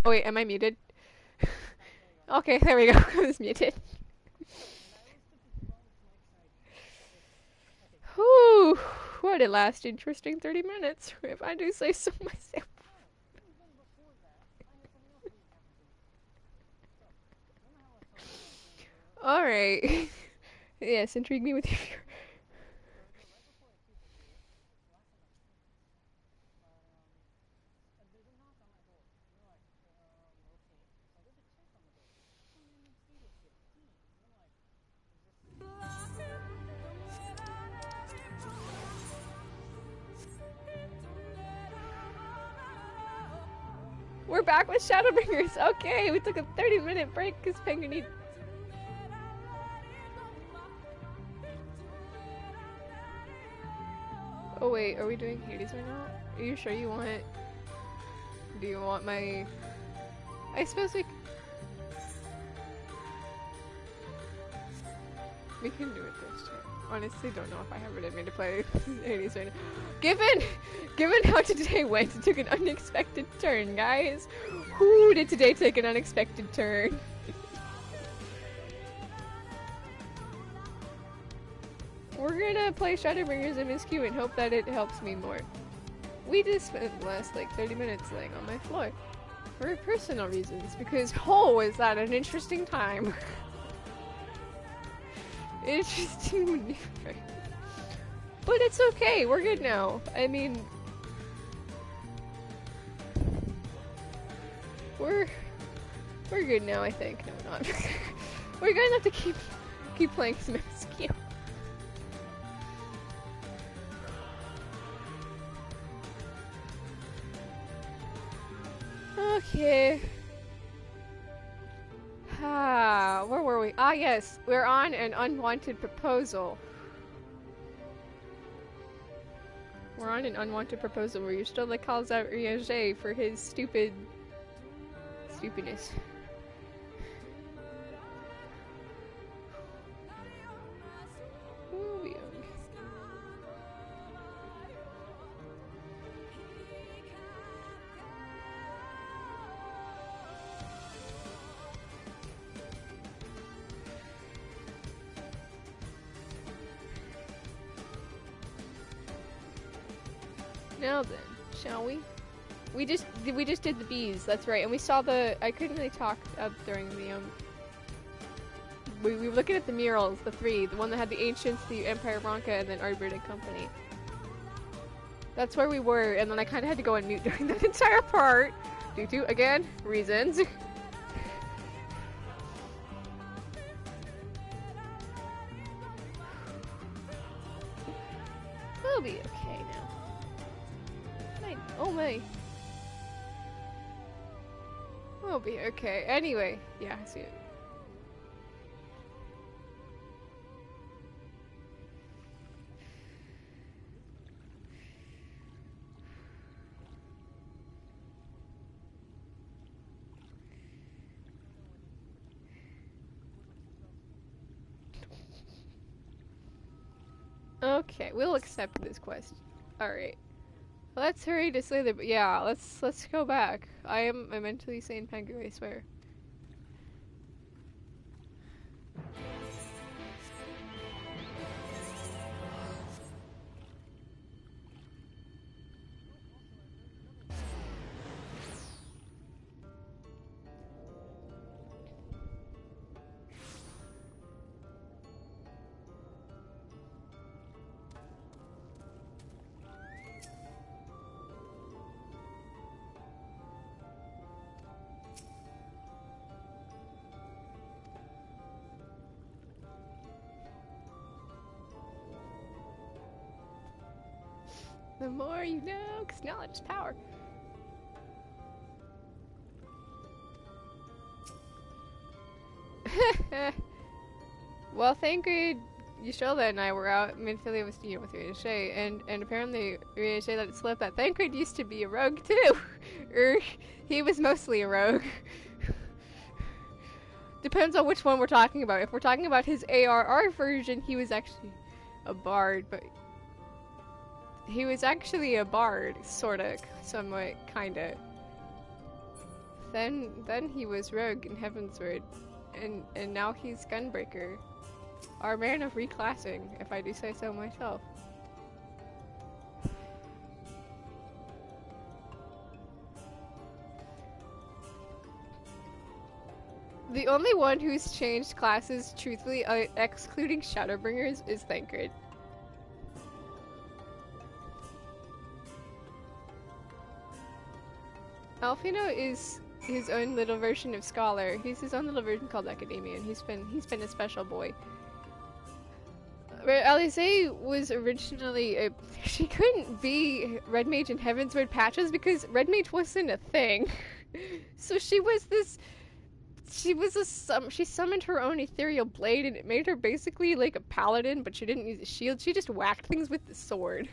Oh wait, am I muted? Okay, there we go. I was muted. Whew, what a last interesting 30 minutes, if I do say so myself. Alright. Yes, intrigue me with your... We're back with Shadowbringers. Okay, we took a 30-minute break because Penguin need... Oh wait, are we doing Hades or not? Are you sure you want... Do you want my... I suppose we can do it this time. Honestly, don't know if I have it in me to play Hades right now. Given how today went, it took an unexpected turn, guys. Who did today take an unexpected turn? We're gonna play Shadowbringers MSQ and hope that it helps me more. We just spent the last like 30 minutes laying on my floor. For personal reasons, because is that an interesting time. Interesting maneuver. But it's okay, we're good now. I mean... We're good now, I think. No, we're not. We're gonna have to keep playing some MSQ. Okay. Where were we? Ah, yes. We're on an unwanted proposal. We're on an unwanted proposal where Yustela calls out Riage for his stupidness. Ooh, now then, shall we? We just did the bees, that's right, and we saw the... I couldn't really talk during the, We were looking at the murals, the three. The one that had the Ancients, the Empire Ronca, and then Arbrid and Company. That's where we were, and then I kind of had to go on mute during that entire part. Due to, again, reasons. We'll be okay now. Oh my. We'll be okay. Anyway, yeah, I see it. Okay, we'll accept this quest. Alright. Let's hurry to slay the... Yeah, let's go back. I am a mentally sane penguin, I swear. The more you know, because knowledge is power. Well, thank God Yushola and I were out in Philly with Riche, and apparently Riche let it slip that Thancred used to be a rogue too. He was mostly a rogue. Depends on which one we're talking about. If we're talking about his ARR version, he was actually a bard, but he was actually a bard, sorta, somewhat, kinda. Then he was Rogue in Heavensward, and now he's Gunbreaker. Our man of reclassing, if I do say so myself. The only one who's changed classes, truthfully, excluding Shadowbringers, is Thancred. Alfino is his own little version of Scholar. He's his own little version called Academia, and he's been a special boy. Where Alisaie was originally she couldn't be Red Mage in Heavensward patches because Red Mage wasn't a thing. So she summoned her own ethereal blade, and it made her basically like a paladin, but she didn't use a shield. She just whacked things with the sword.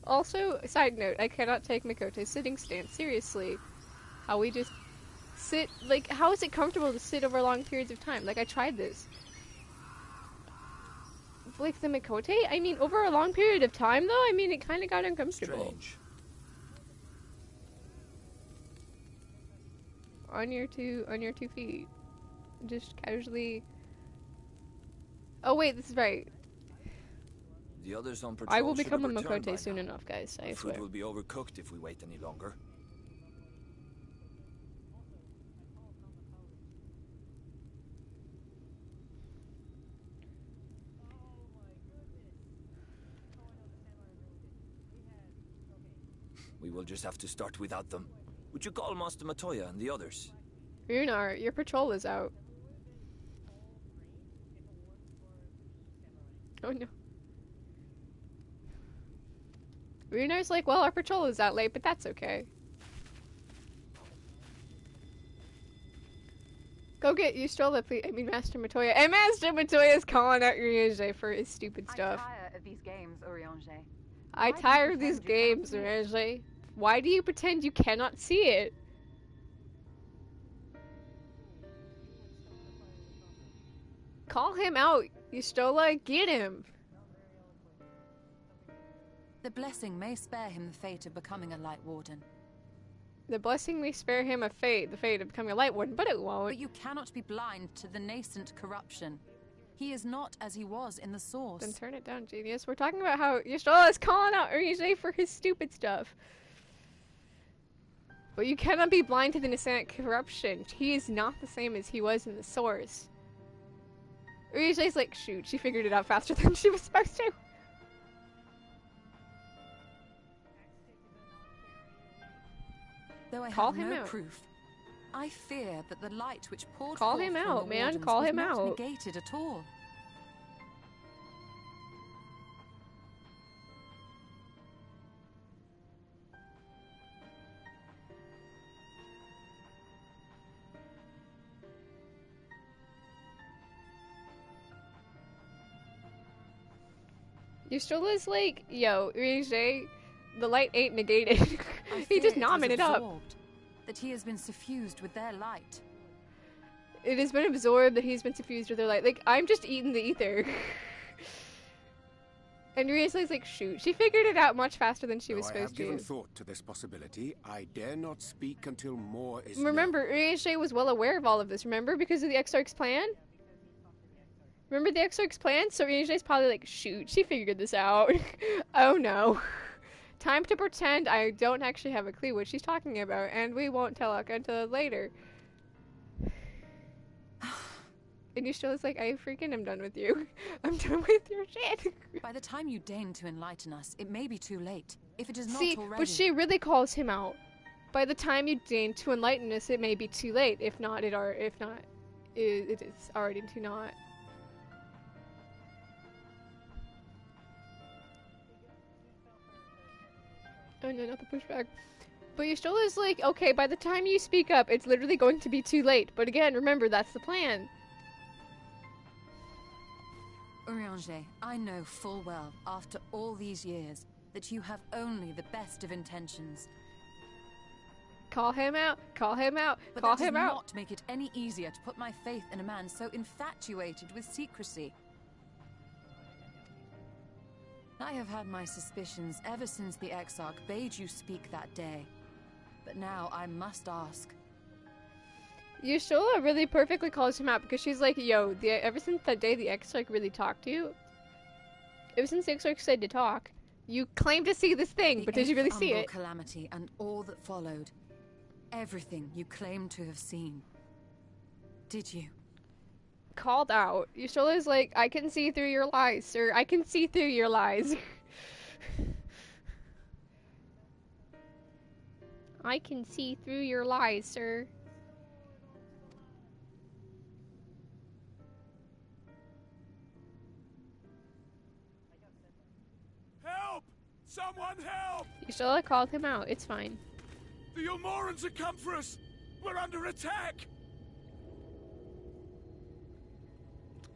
Also, side note, I cannot take Mikote's sitting stance seriously. How we just sit, like, how is it comfortable to sit over long periods of time? Like, I tried this. Like, the Mikote? I mean, over a long period of time, though, I mean, it kind of got uncomfortable. Strange. On your two feet. Just casually... Oh, wait, this is right. The others on patrol I will should become a have returned by Mikote soon now. enough, guys, I Food swear. will be overcooked if we wait any longer. We will just have to start without them. Would you call Master Matoya and the others? Runar, your patrol is out. Oh no. Runar's like, well, our patrol is out late, but that's okay. Go get Ystrola, please. I mean, Master Matoya. And Master Matoya's calling out Urianger for his stupid stuff. I tire of these games, Urianger. I tire of these games, Urianger. Why do you pretend you cannot see it? Call him out, Ystrola. Get him. The blessing may spare him the fate of becoming a Light Warden. The blessing may spare him the fate of becoming a Light Warden, but it won't. But you cannot be blind to the nascent corruption. He is not as he was in the source. Then turn it down, genius. We're talking about how Ystrola is calling out Urianger for his stupid stuff. But you cannot be blind to the nascent corruption. He is not the same as he was in the source. Urianger's like, shoot, she figured it out faster than she was supposed to. Though I Call have him no out. proof, I fear that the light which poured Call forth him from out, the man. wardens Call was him not out. negated at all. Ystrola's like, yo, Urianger, the light ain't negated. I He fear just it was nomming it up. absorbed, that he has been suffused with their light. It has been absorbed that he's been suffused with their light. Like, I'm just eating the ether. And Urianger's like, shoot, she figured it out much faster than she was Though I have supposed given to. thought to this possibility, I dare not speak until more is Remember, known. Urianger was well aware of all of this, remember? Because of the Exarch's plan? Remember the Exarch's plan? So Urianger's probably like, shoot, she figured this out. Oh no. Time to pretend I don't actually have a clue what she's talking about, and we won't tell Akka until later. And Ystrola like, I freaking am done with you. I'm done with your shit. By the time you deign to enlighten us, it may be too late. If it is not See, already. but she really calls him out. By the time you deign to enlighten us, it may be too late. If not, it is already too not. Oh no, not the pushback. But Ystrola's like, okay, by the time you speak up, it's literally going to be too late. But again, remember, that's the plan. Urianger, I know full well, after all these years, that you have only the best of intentions. Call him out, call him out, But call that does him out. not make it any easier to put my faith in a man so infatuated with secrecy. I have had my suspicions ever since the Exarch bade you speak that day. but now I must ask. Yashola really perfectly calls him out because she's like, yo, ever since that day the X like really talked to you, ever since the X said to talk, you claim to see this thing, but did you really see it? Calamity and all that followed. Everything you claim to have seen. Did you? Called out. Yashola's like, I can see through your lies, sir. I can see through your lies. I can see through your lies, sir. Help! Someone help! Yashola called him out. It's fine. The Ilmorans have come for us! We're under attack!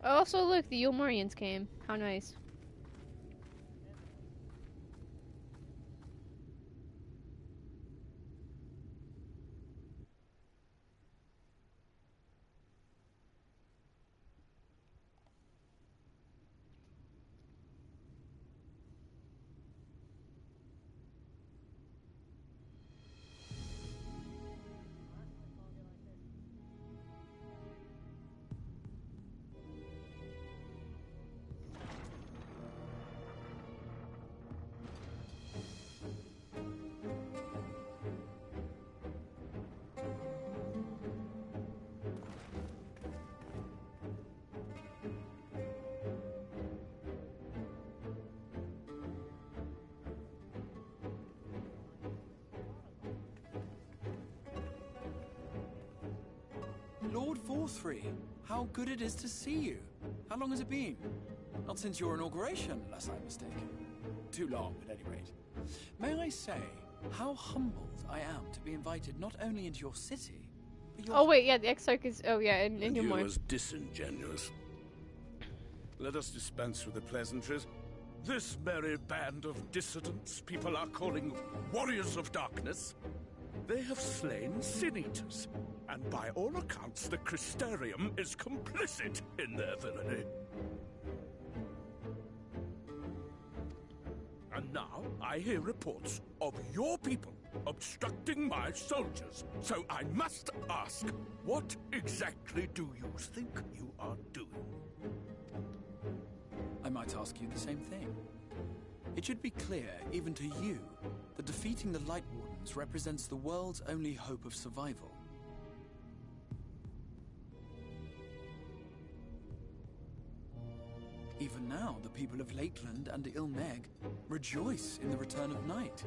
Also, look, the Ilmorians came. How nice. Lord Forthry, how good it is to see you. How long has it been? Not since your inauguration, unless I'm mistaken. Too long, at any rate. May I say how humbled I am to be invited not only into your city, but your... Oh wait, yeah, the Exarch is... Oh yeah, in You Humor. was disingenuous. Let us dispense with the pleasantries. This merry band of dissidents people are calling warriors of darkness. They have slain sin-eaters, and by all accounts the Crystarium is complicit in their villainy. And now I hear reports of your people obstructing my soldiers, so I must ask, what exactly do you think you are doing? I might ask you the same thing. It should be clear, even to you, that defeating the Light Wardens represents the world's only hope of survival. Even now, the people of Lakeland and Ilmeg rejoice in the return of night.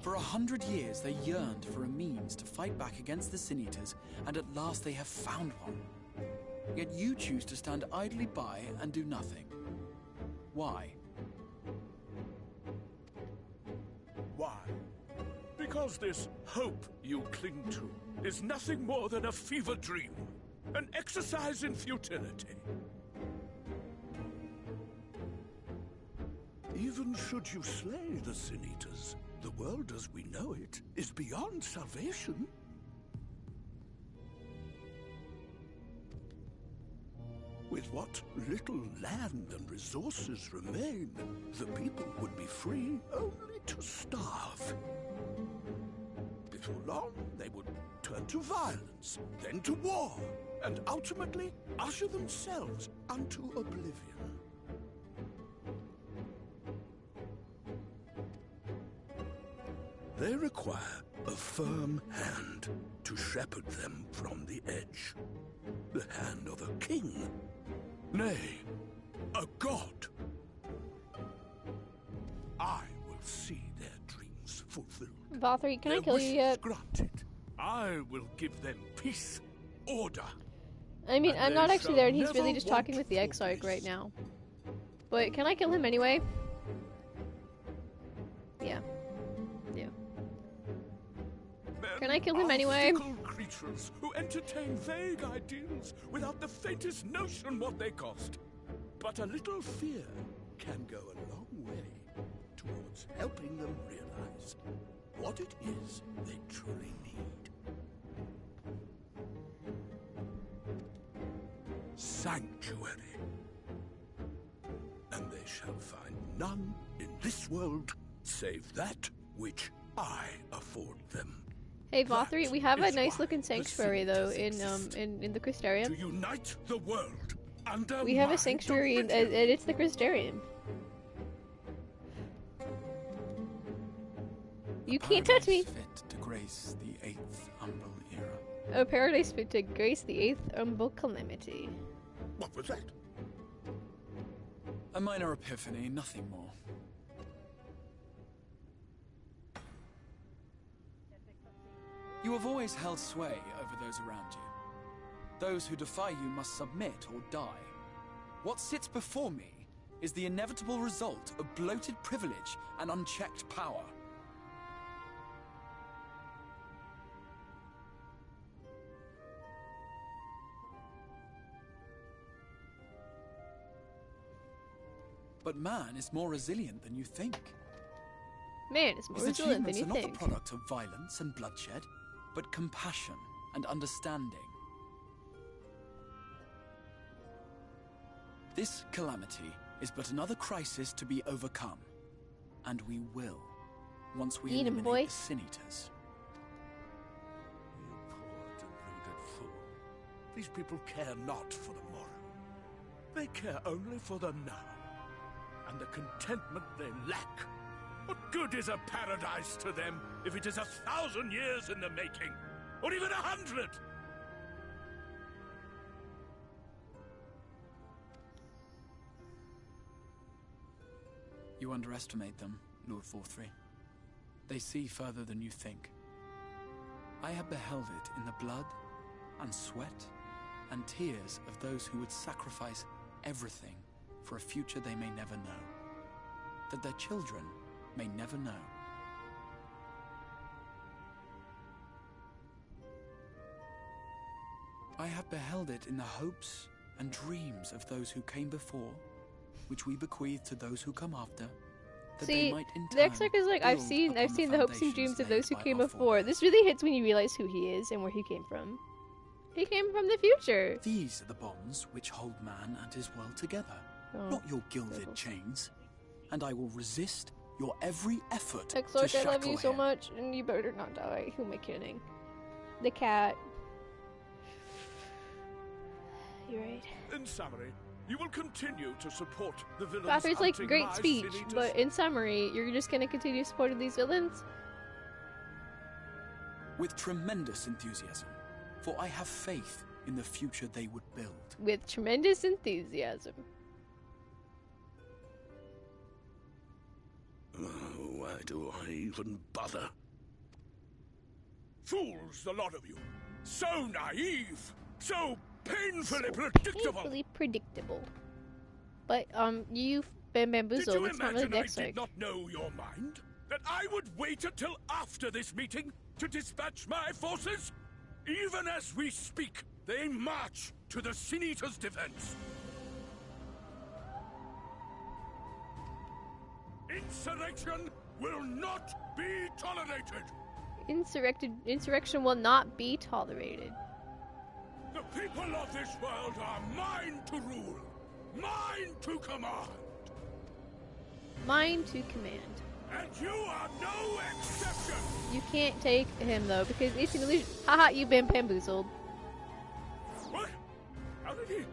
For 100 years, they yearned for a means to fight back against the Sin-Eaters, and at last they have found one. Yet you choose to stand idly by and do nothing. Why? Why? Because this hope you cling to is nothing more than a fever dream, an exercise in futility. Even should you slay the Sin-Eaters, the world as we know it is beyond salvation. With what little land and resources remain, the people would be free only to starve. Before long, they would turn to violence, then to war, and ultimately usher themselves unto oblivion. They require a firm hand to shepherd them from the edge. The hand of a king. Nay, a god. I will see their dreams fulfilled. Valtteri, can I Their kill you yet? wishes granted. I will give them peace, order. I mean, and I'm they not actually shall there, and he's never really just talking with the want Exarch for right peace. now. But can I kill him anyway? Yeah. Yeah. Men Can I kill him are anyway? fickle creatures who entertain vague ideals without the faintest notion what they cost. But a little fear can go a long way towards helping them realize what it is they truly need. Sanctuary. And they shall find none in this world save that which I afford them. Hey Vothri, we have a That is nice why looking the sanctuary though Senators in the To Crystarium. unite the world under We have my a sanctuary and dominion. it's the Crystarium. You can't touch me! Paradise fit to grace the 8th Umbral era. A paradise fit to grace the 8th Umbral Calamity. What was that? A minor epiphany, nothing more. You have always held sway over those around you. Those who defy you must submit or die. What sits before me is the inevitable result of bloated privilege and unchecked power. But man is more resilient than you think. Man, it's more His resilient than achievements you are not think. the product of violence and bloodshed, but compassion and understanding. This calamity is but another crisis to be overcome. And we will, once we Eat 'em, eliminate boy. the Sin-Eaters. You poor deluded fool. These people care not for the morrow. They care only for the now. And the contentment they lack. What good is a paradise to them if it is 1,000 years in the making? Or even 100? You underestimate them, Lord Forthry. They see further than you think. I have beheld it in the blood and sweat and tears of those who would sacrifice everything for a future they may never know. That their children may never know. I have beheld it in the hopes and dreams of those who came before, which we bequeath to those who come after, that they See, might in the time Exarch is like, I've build seen upon the hopes and foundations dreams of laid those who by came our before. forebears. This really hits when you realize who he is and where he came from. He came from the future. These are the bonds which hold man and his world together, Oh, not your gilded little. chains. And I will resist your every effort to Exarch, I shackle love you so him. much, and you better not die. Who am I kidding? The cat. You're right. In summary, you will continue to support the villains Bathur's like, hunting great my speech, Sin-Eaters? but in summary, you're just gonna continue supporting these villains? With tremendous enthusiasm, for I have faith in the future they would build. With tremendous enthusiasm. Why do I even bother? Fools, the lot of you. So naive. So painfully predictable. Painfully predictable. But, you've been Did bamboozled. you It's not really imagine I Exarch. did not know your mind? That I would wait until after this meeting to dispatch my forces? Even as we speak, they march to the Sin-Eaters' defense. Insurrection will not be tolerated. Insurrection will not be tolerated. The people of this world are mine to rule, mine to command, Mine to command. and you are no exception. You can't take him though, because it's an illusion. Haha, you've been bamboozled. What? How did he?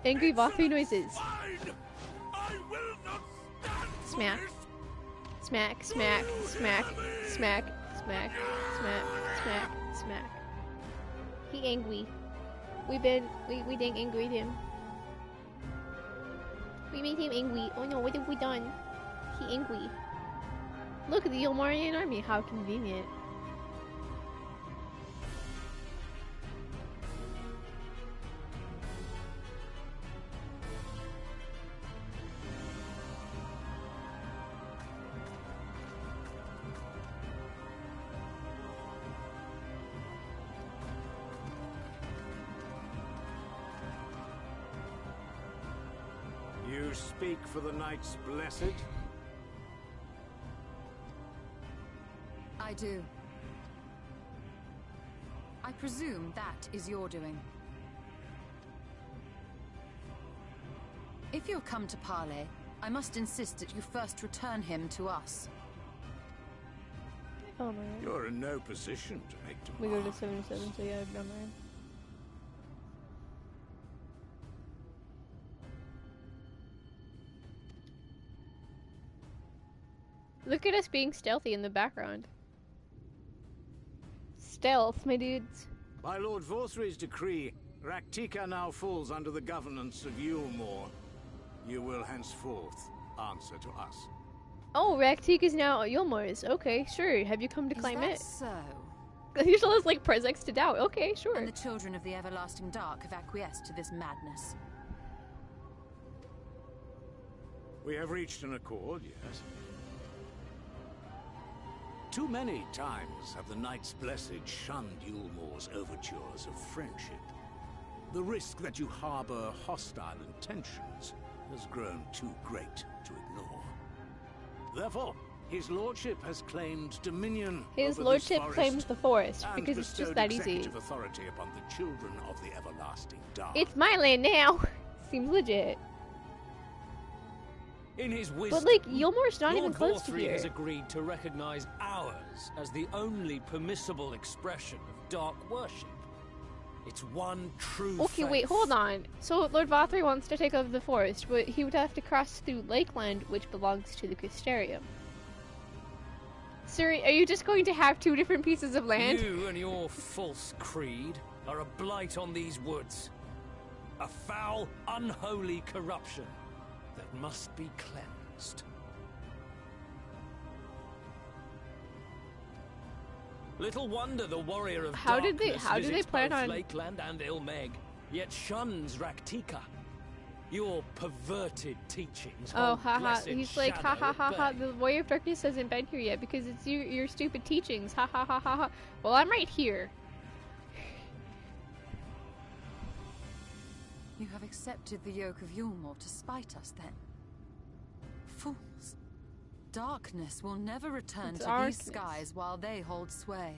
Angry Vothri noises. Fine. I will not stand for Smack. this. Smack, smack, smack, smack, smack, smack, smack, smack. He angry. We dang angried him. We made him angry. Oh no, what have we done? He angry. Look at the Ilmarian army, how convenient. You speak for the Knights Blessed? I do. I presume that is your doing. If you'll come to parley, I must insist that you first return him to us. Oh my god. You're in no position to make We go to demands. 77, so yeah, never mind. Look at us being stealthy in the background. Stealth, my dudes. By Lord Vorthry's decree, Raktika now falls under the governance of Yulmore. You will henceforth answer to us. Oh, Raktik is now Yulmore's. Okay, sure. Have you come to claim it? Is that so? You still has like Presix to doubt. Okay, sure. And the children of the Everlasting Dark have acquiesced to this madness. We have reached an accord, yes. Too many times have the Knights Blessed shunned Yulmore's overtures of friendship. The risk that you harbor hostile intentions has grown too great to ignore. Therefore, his lordship has claimed dominion His over lordship this forest claims the forest and because it's just bestowed that easy. executive authority upon the children of the Everlasting Dark. It's my land now. Seems legit. In his wisdom, But like, Yulmore's not even Lord close to Vorthry here. has agreed to recognize ours as the only permissible expression of dark worship. It's one true Okay, faith. wait, hold on. So Lord Vothry wants to take over the forest, but he would have to cross through Lakeland, which belongs to the Cysterium. Sir, are you just going to have two different pieces of land? You and your false creed are a blight on these woods. A foul, unholy corruption that must be cleansed. Little wonder the warrior of How darkness did they visits plan both on- Lakeland and Ilmeg, yet shuns Raktika. Your perverted teachings. Oh, hold haha. blessed He's like, ha shadow ha at ha ha. bay. The Warrior of Darkness hasn't been here yet because it's your stupid teachings. Ha ha ha ha ha. Well, I'm right here. You have accepted the yoke of Yulmore to spite us, then? Fools. Darkness will never return to Darkness. these skies while they hold sway.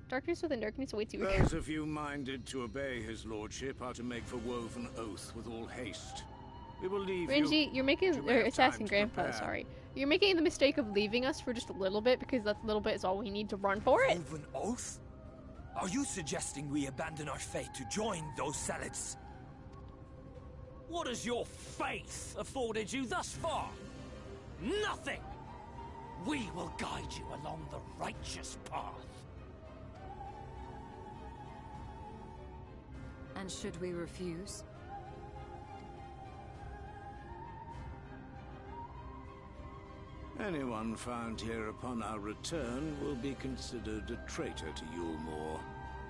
Darkness within darkness awaits you. Those of you minded to obey his lordship are to make for woven oath with all haste. We will leave Renji, you. you're making, You may or have Assassin time to Grandpa, prepare. sorry. You're making the mistake of leaving us for just a little bit because that little bit is all we need to run for it. Woven oath? Are you suggesting we abandon our faith to join those zealots? What has your faith afforded you thus far? Nothing! We will guide you along the righteous path. And should we refuse? Anyone found here upon our return will be considered a traitor to Yulmore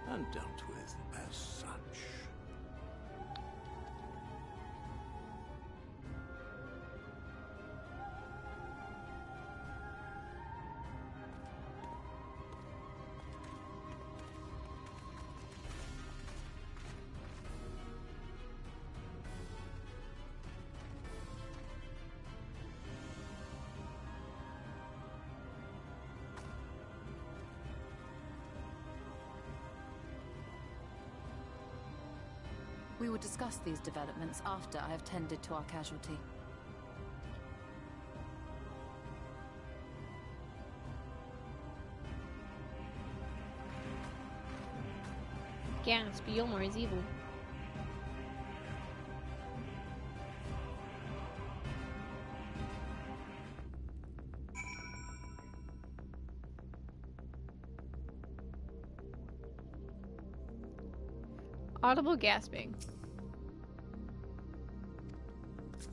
and dealt with as such. We will discuss these developments after I have tended to our casualty. Gasp, Yulmore is evil. Audible gasping.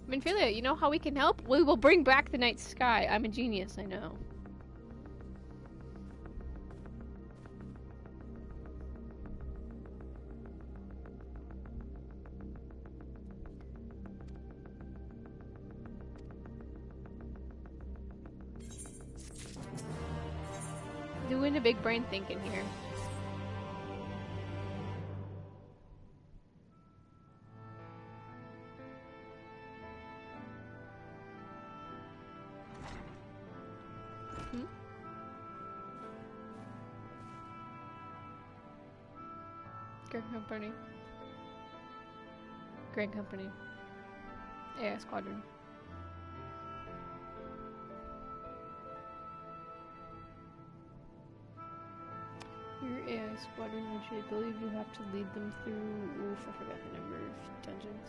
Minfilia, you know how we can help? We will bring back the night sky. I'm a genius, I know. Doing a big brain thinking here. Company. Grand Company. AI Squadron. Your AI Squadron, which I believe you have to lead them through... Oof, I forgot the number of dungeons.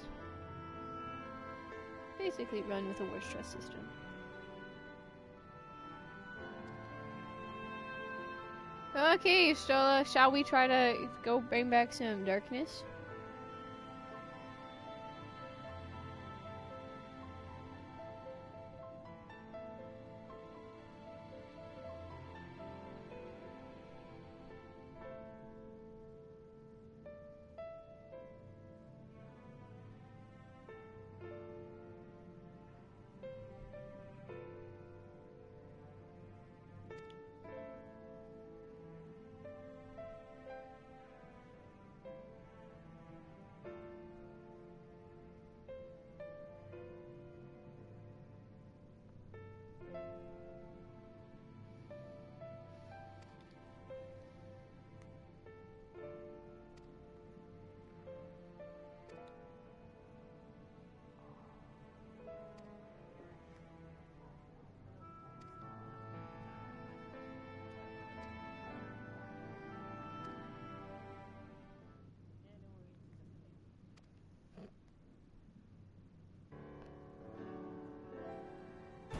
Basically run with a war stress system. Okay, so shall we try to go bring back some darkness?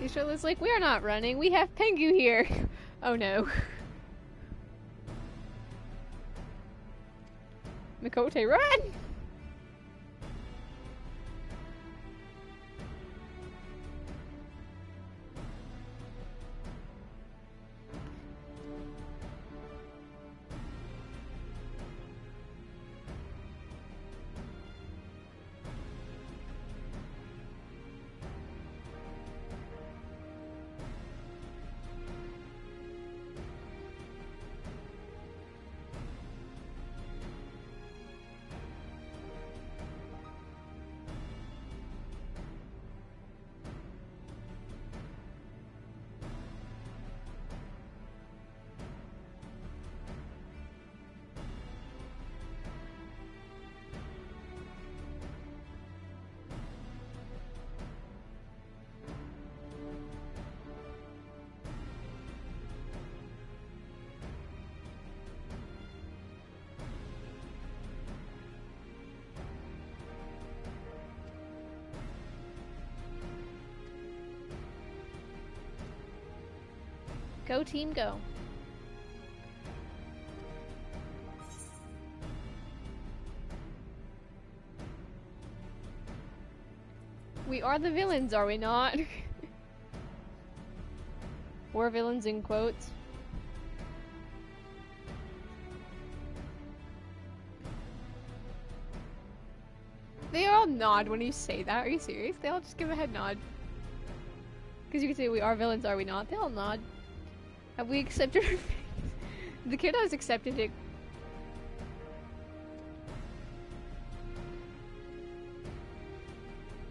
Ishula's like, we're not running, we have Pengu here. Oh no. Mikote, run! Go team, go. We are the villains, are we not? We're villains in quotes. They all nod when you say that. Are you serious? They all just give a head nod. Because you can say, we are villains, are we not? They all nod. Have we accepted our fate? The kiddos accepted it.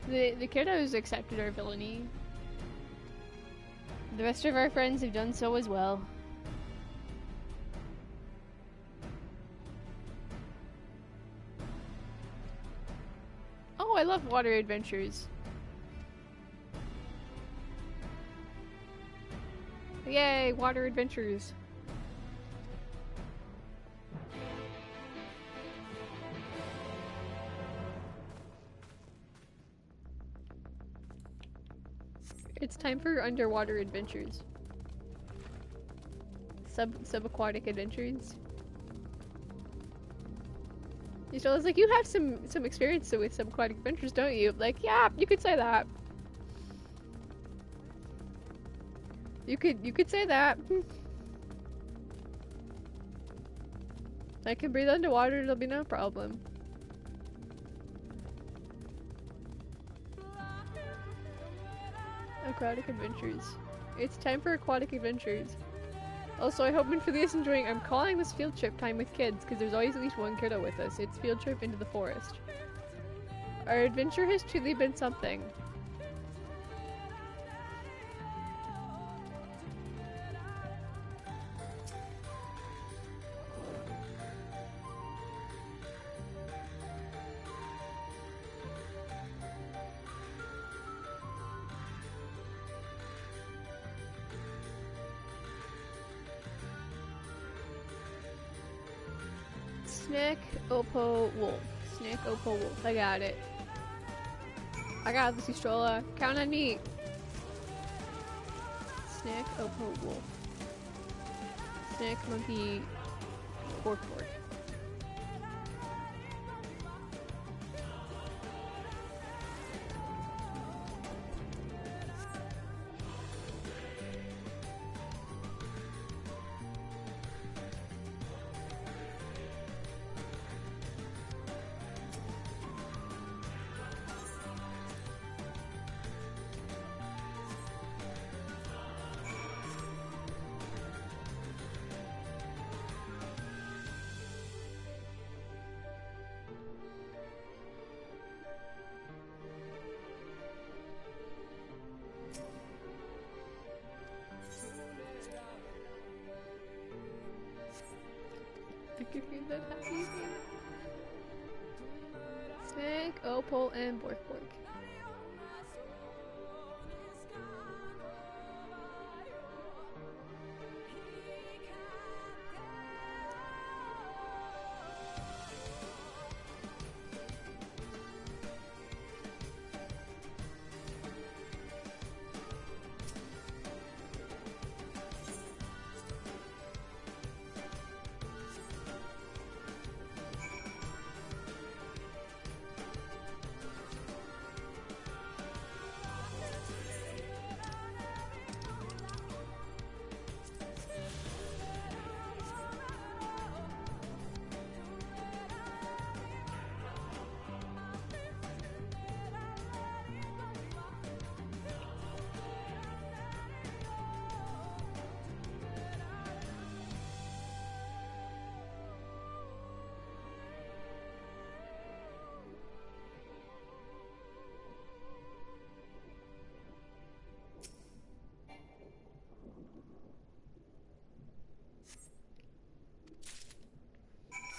The kiddos accepted our villainy. The rest of our friends have done so as well. Oh, I love water adventures. Yay, water adventures. It's time for underwater adventures. Subaquatic adventures. So I was like, you have some experience with subaquatic adventures, don't you? Like, yeah, you could say that. You could say that. I can breathe underwater, it'll be no problem. Aquatic adventures. It's time for aquatic adventures. Also, I hope Infinity is enjoying. I'm calling this field trip time with kids because there's always at least one kiddo with us. It's field trip into the forest. Our adventure has truly been something. Snick, Oppo, Wolf. Snick, Oppo, Wolf. I got it. I got this, Strolla. Count on me. Snick, Oppo, Wolf. Snick, Monkey, Fork. That happy Snake, Opal, and Bork.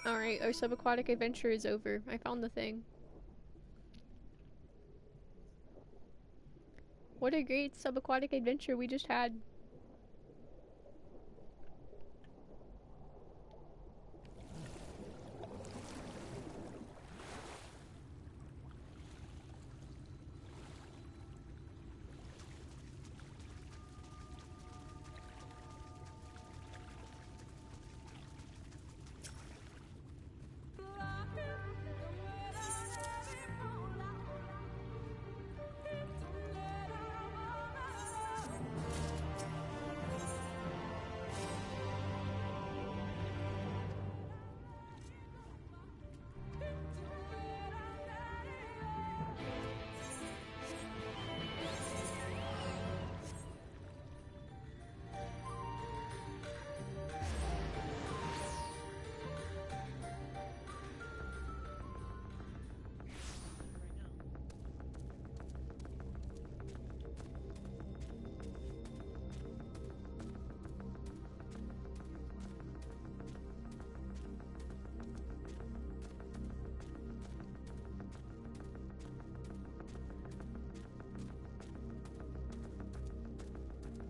Alright, our subaquatic adventure is over. I found the thing. What a great subaquatic adventure we just had.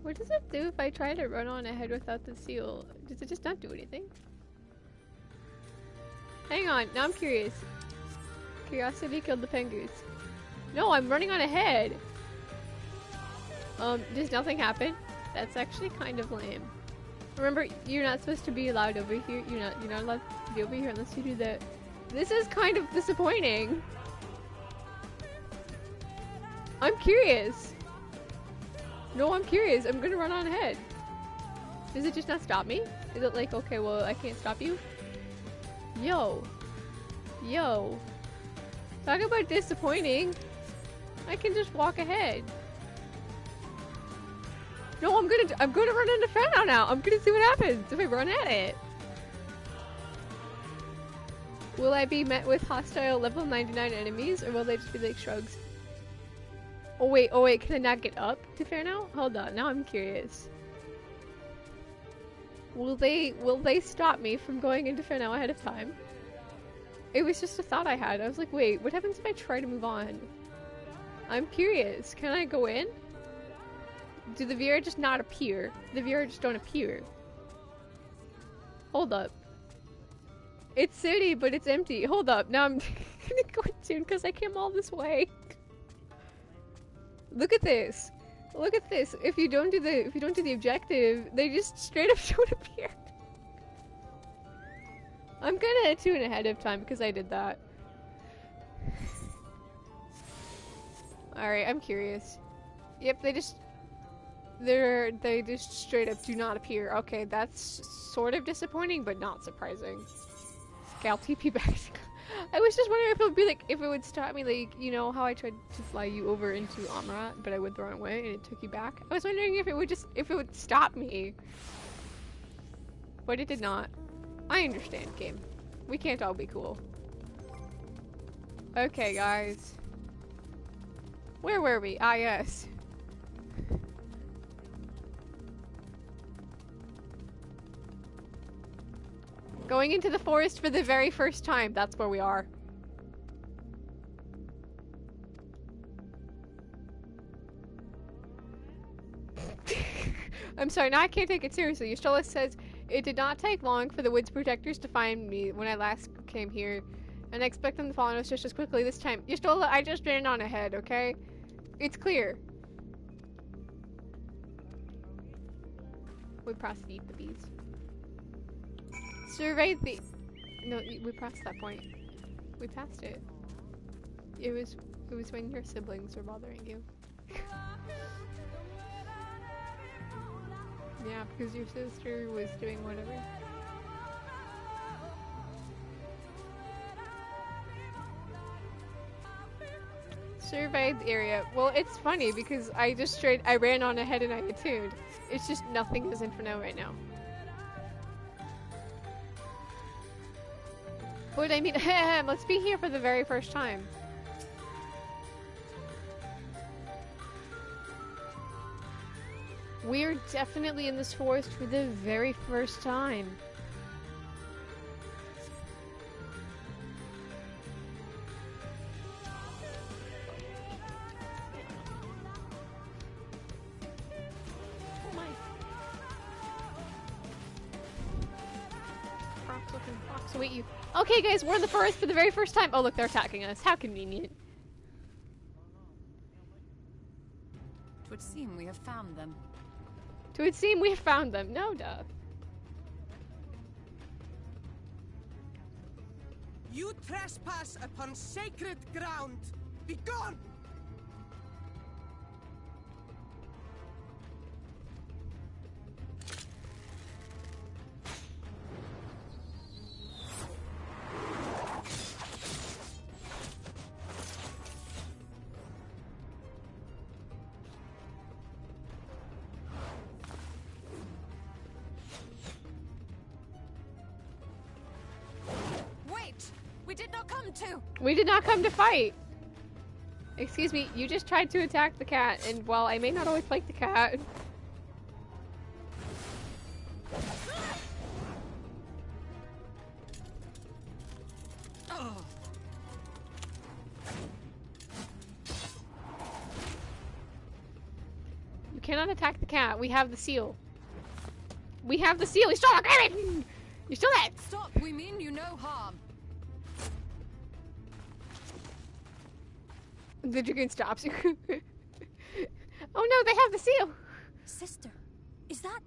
What does it do if I try to run on ahead without the seal? Does it just not do anything? Hang on, now I'm curious. Curiosity killed the pengoose. No, I'm running on ahead! Does nothing happen? That's actually kind of lame. Remember, you're not supposed to be allowed over here. You're not allowed to be over here unless you do that. This is kind of disappointing. I'm curious. No, I'm curious. I'm gonna run on ahead. Does it just not stop me? Is it like, okay, well, I can't stop you? Yo. Talk about disappointing. I can just walk ahead. No, I'm gonna run into Fenno now. I'm gonna see what happens if I run at it. Will I be met with hostile level 99 enemies, or will they just be like shrugs? Oh wait, can I not get up to Fenno? Hold on, now I'm curious. Will they stop me from going into Fenno ahead of time? It was just a thought I had. I was like, wait, what happens if I try to move on? I'm curious. Can I go in? Do the VR just not appear? The VR just don't appear. Hold up. It's city, but it's empty. Hold up. Now I'm gonna go soon because I came all this way. Look at this. Look at this. If you don't do the objective, they just straight up don't appear. I'm gonna tune ahead of time because I did that. Alright, I'm curious. Yep, they just straight up do not appear. Okay, that's sort of disappointing, but not surprising. Okay, I'll TP back. I was just wondering if it would be like, if it would stop me, like, you know how I tried to fly you over into Amarat, but I went the wrong way and it took you back? I was wondering if it would stop me. But it did not. I understand, game. We can't all be cool. Okay, guys. Where were we? Ah, yes. Going into the forest for the very first time. That's where we are. I'm sorry, now I can't take it seriously. Ystola says, it did not take long for the woods protectors to find me when I last came here, and I expect them to follow us just as quickly this time. Ystola, I just ran on ahead, okay? It's clear. We pressed eat the bees. Survey the... No, we passed that point. We passed it. It was when your siblings were bothering you. Yeah, because your sister was doing whatever. Surveyed the area. Well, it's funny because I ran on ahead and I attuned. It's just nothing is in for now right now. But I mean, let's be here for the very first time. We're definitely in this forest for the very first time. Oh my. Fox looking fox await you. Okay guys, we're in the forest for the very first time. Oh look, they're attacking us. How convenient. It would seem we have found them. It would seem we have found them. No duh. You trespass upon sacred ground. Be gone! We did not come to fight! Excuse me, you just tried to attack the cat, and while I may not always like the cat... You cannot attack the cat, we have the seal. We have the seal, you stole it! You stole it! Stop, we mean you no harm. The dragoon stops you. Oh no, they have the seal. Sister, is that?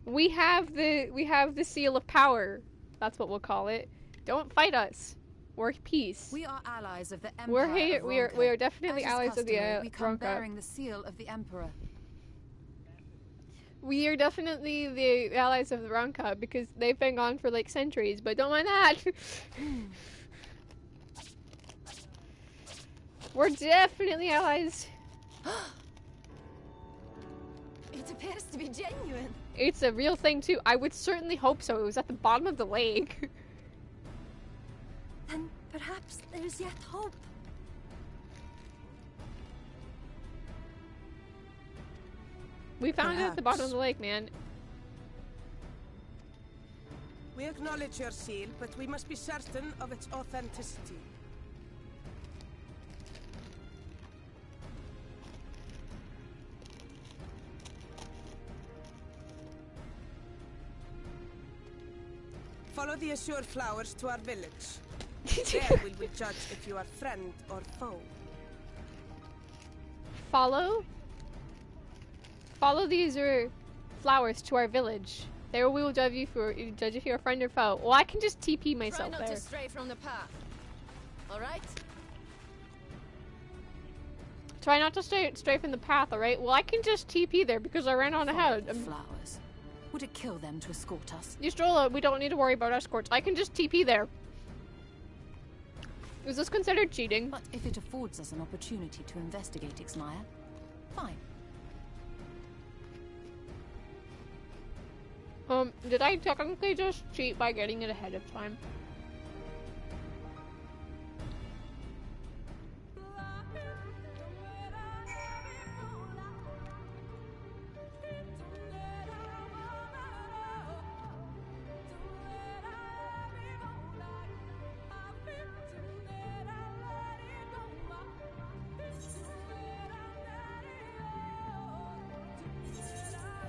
We have the seal of power. That's what we'll call it. Don't fight us. We're peace. We are allies of the Emperor. We're here. We are definitely allies of the we come Ronka. bearing the seal of the Emperor. We are definitely the allies of the Ronka because they've been gone for like centuries. But don't mind that. We're definitely allies. It appears to be genuine. It's a real thing too. I would certainly hope so. It was at the bottom of the lake. Then perhaps there is yet hope. We found it at the bottom of the lake, man. We acknowledge your seal, but we must be certain of its authenticity. Follow Follow the azure flowers to our village. There we will judge if you are friend or foe. Follow these flowers to our village. There we will judge if you're a friend or foe. Well, I can just TP myself Try not there. to stray from the path. All right? Try not to stray from the path, alright? Well, I can just TP there because I ran on ahead. Flowers. Would it kill them to escort us? Ystrola, we don't need to worry about escorts. I can just TP there. Is this considered cheating? But if it affords us an opportunity to investigate XLII, fine. Did I technically just cheat by getting it ahead of time?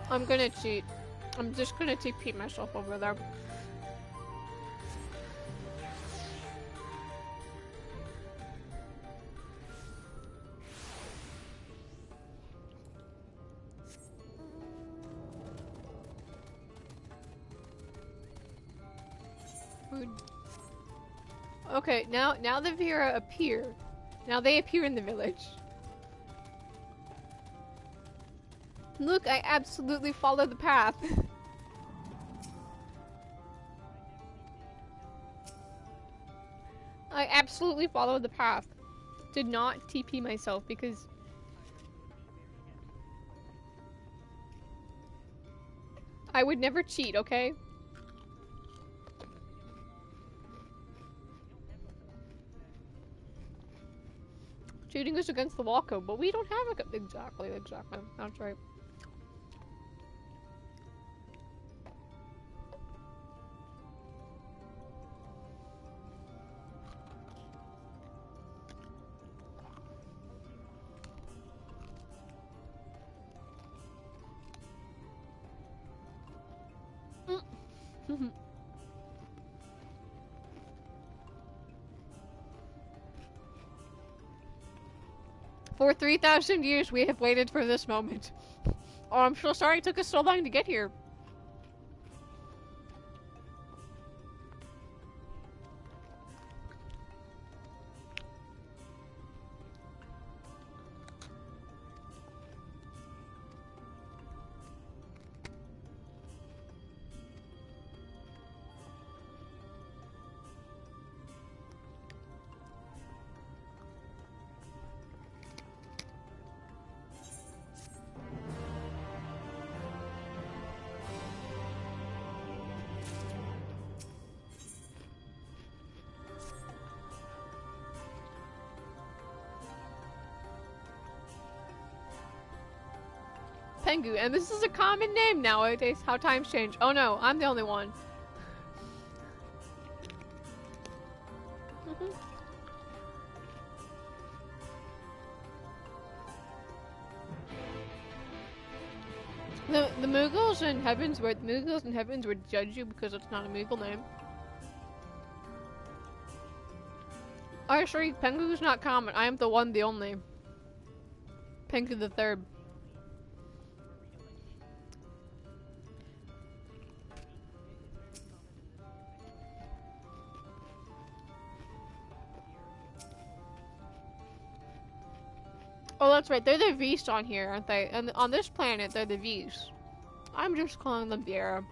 I'm gonna cheat. I'm just gonna TP myself over there. Okay, now the Vera appear. Now they appear in the village. Look, I absolutely follow the path. I absolutely followed the path. Did not TP myself because I would never cheat, okay? Cheating is against the law code, but we don't have a exactly. That's right. For 3,000 years we have waited for this moment. Oh, I'm so sorry it took us so long to get here. Pengu, and this is a common name nowadays, how times change. Oh no, I'm the only one. The Mughals in Heavens would judge you because it's not a Mughal name. Actually, Pengu's not common. I am the one, the only. Pengu the third. Oh, that's right. They're the Vs on here, aren't they? And on this planet, they're the Vs. I'm just calling them Viera.